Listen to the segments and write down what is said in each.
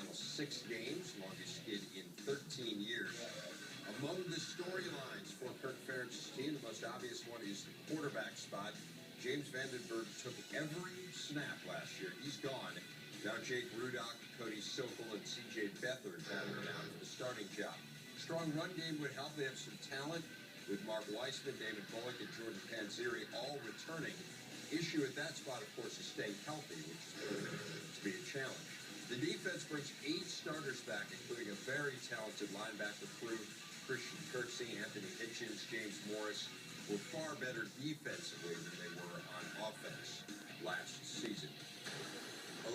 final 6 games, longest skid in 13 years. Among the storylines for Kirk Ferentz's team, the most obvious one is the quarterback spot. James Vandenberg took every snap last year. He's gone. Now Jake Rudock, Cody Sokol, and C.J. Beathard battling out for the starting job. Strong run game would help. They have some talent with Mark Weissman, David Bullock, and Jordan Panzeri all returning. Issue at that spot, of course, is staying healthy, which is going to be a challenge. The defense brings 8 starters back, including a very talented linebacker crew. Christian Kirksey, Anthony Hitchens, James Morris were far better defensively than they were on offense last season.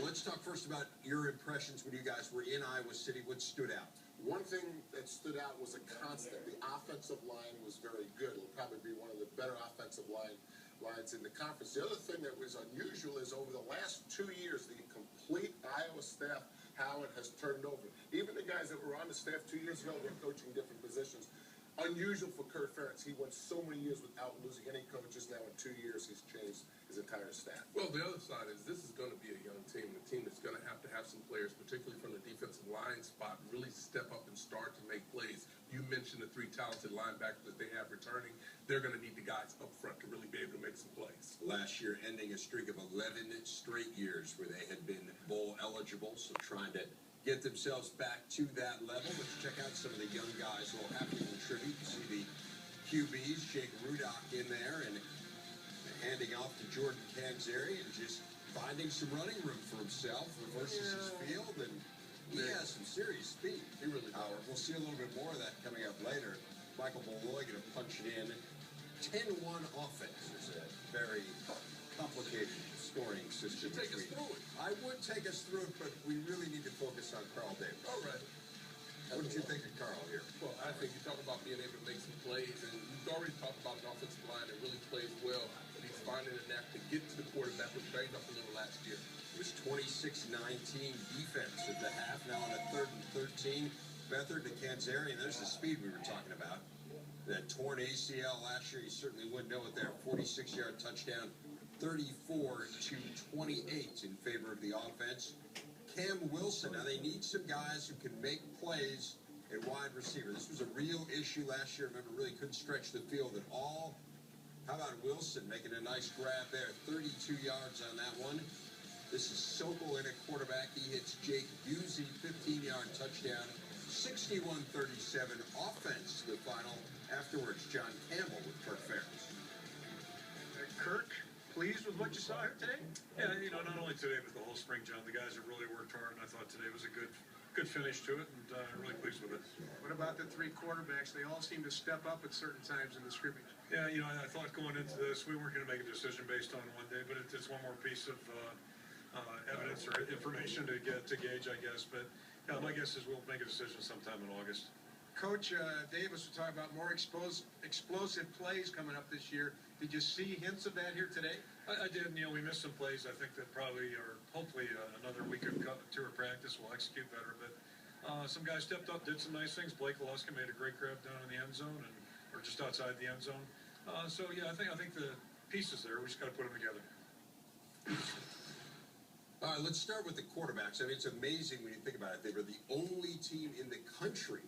Let's talk first about your impressions when you guys were in Iowa City. What stood out? One thing that stood out was a constant. The offensive line was very good. It'll probably be one of the better offensive lines in the conference. The other thing that was unusual is over the last 2 years, the complete Iowa staff, how it has turned over. Even the guys that were on the staff 2 years ago, they're coaching different positions. Unusual for Kirk Ferentz. He went so many years without losing any coaches. Now in 2 years, he's changed his entire staff. Well, the other side is this is going to be a young team, a team that's going to have some players, particularly from the defensive line spot, really step up and start to make plays. You mentioned the 3 talented linebackers that they have returning. They're going to need the guys up front to really be able to make some plays. Last year, ending a streak of 11 straight years where they had been bowl eligible, so trying to get themselves back to that level. Let's check out some of the young guys who will have to contribute. You see the QBs, Jake Rudock in there, and handing off to Jordan Panzeri and just finding some running room for himself, reverses his field, and he has some serious speed. He really does. We'll see a little bit more of that coming up later. Michael Malloy going to punch it in. 10-1 offense is a very complicated scoring system. You should take us through it. I would take us through it, but we really need to focus on Carl Davis. All right. What did you think of Carl here? Well, I think you talk about being able to make some plays, and you've already talked about an offensive line that really plays well, but he's finding a knack to get to the quarterback, which banged up a little last year. It was 26-19 defense at the half. Now on a 3rd and 13, Beathard to Panzeri, and there's the speed we were talking about. That torn ACL last year, you certainly wouldn't know it there. 46-yard touchdown, 34-28 in favor of the offense. Cam Wilson, now they need some guys who can make plays at wide receiver. This was a real issue last year. Remember, really couldn't stretch the field at all. How about Wilson making a nice grab there? 32 yards on that one. This is Sokol in at quarterback. He hits Jake Busey, 15-yard touchdown. 61-37 offense to the final. Afterwards, John Campbell with Kirk Ferentz. Kirk, pleased with what you saw here today? Yeah, not only today, but the whole spring, John. The guys have really worked hard, and I thought today was a good finish to it, and I'm really pleased with it. What about the 3 quarterbacks? They all seem to step up at certain times in the scrimmage. Yeah, I thought going into this, we weren't going to make a decision based on one day, but it's one more piece of evidence or information to gauge, I guess. But yeah, my guess is we'll make a decision sometime in August. Coach Davis was talking about more explosive plays coming up this year. Did you see hints of that here today? I did. We missed some plays. I think that probably, or hopefully, another week of tour practice will execute better. But some guys stepped up, did some nice things. Blake Alaska made a great grab down in the end zone, or just outside the end zone. So yeah, I think the pieces there. We just got to put them together. All right, let's start with the quarterbacks. I mean, it's amazing when you think about it. They were the only team in the country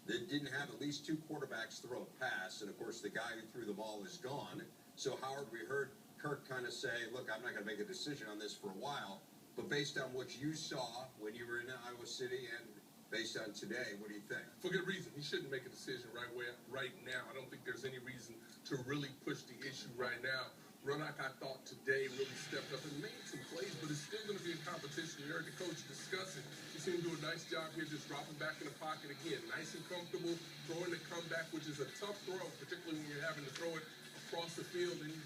that didn't have at least 2 quarterbacks throw a pass, and of course the guy who threw the ball is gone. So Howard, we heard Kirk kind of say, look, I'm not going to make a decision on this for a while, but based on what you saw when you were in Iowa City and based on today, what do you think? For good reason. He shouldn't make a decision right now. I don't think there's any reason to really push the issue right now. Rudock, I thought today really stepped up and made some plays, but it's still going to be a competition. You heard the coach discuss it. He seemed to do a nice job here just dropping back in the pocket again. Nice and comfortable, throwing the comeback, which is a tough throw, particularly when you're having to throw it across the field and you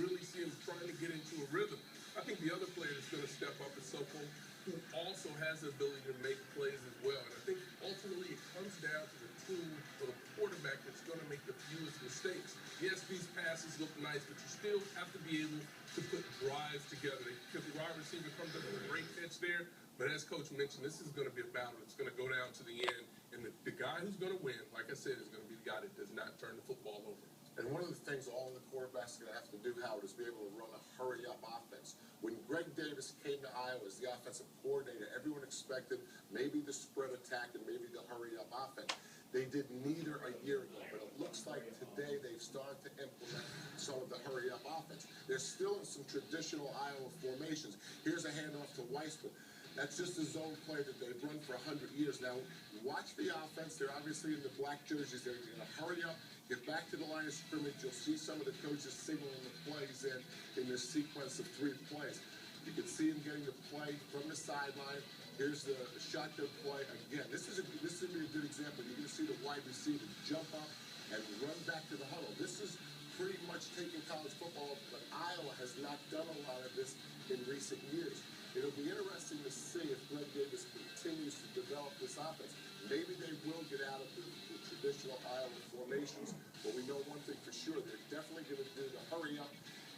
really see him trying to get into a rhythm. I think the other player that's going to step up is Sokol, who also has the ability to make plays as well. And I think ultimately it comes down to the team or the quarterback that's going to make the fewest mistakes. Yes, these passes look nice, but you still have to be able to put drives together. Because the wide receiver comes up with a great catch there. But as Coach mentioned, this is going to be a battle. It's going to go down to the end. And the guy who's going to win, like I said, is going to be the guy that does not turn the football over. And one of the things all the quarterbacks are going to have to do, Howard, is be able to run a hurry-up offense. When Greg Davis came to Iowa as the offensive coordinator, everyone expected maybe the spread attack and maybe the hurry-up offense. They did neither a year ago, but it looks like today they've started to implement some of the hurry-up offense. They're still in some traditional Iowa formations. Here's a handoff to Weissman. That's just a zone play that they've run for 100 years. Now, watch the offense. They're obviously in the black jerseys. They're going to hurry up, get back to the line of scrimmage. You'll see some of the coaches signaling the plays in this sequence of 3 plays. You can see him getting the play from the sideline. Here's the shotgun play. Again, this is going to be a good example. You're going to see the wide receiver jump up and run back to the huddle. This is pretty much taking college football, but Iowa has not done a lot of this in recent years. It'll be interesting to see if Greg Davis continues to develop this offense. Maybe they will get out of the traditional Iowa formations, but we know one thing for sure. They're definitely going to do the hurry up.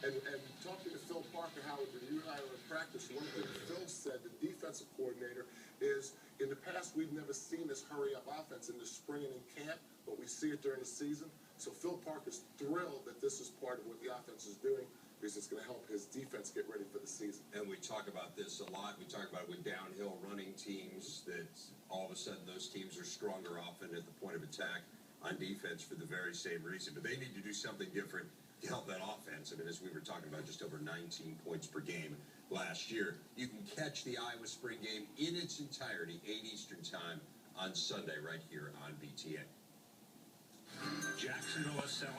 And talking to Phil Parker, Howard, when you and I were in practice, one thing Phil said, the defensive coordinator, is in the past we've never seen this hurry-up offense in the spring and in camp, but we see it during the season. So Phil Parker's thrilled that this is part of what the offense is doing because it's going to help his defense get ready for the season. And we talk about this a lot. We talk about it with downhill running teams, that all of a sudden those teams are stronger often at the point of attack on defense for the very same reason. But they need to do something different to help that offense. I mean, as we were talking about, just over 19 points per game last year. You can catch the Iowa spring game in its entirety, 8 Eastern time on Sunday right here on BTN. Jacksonville select.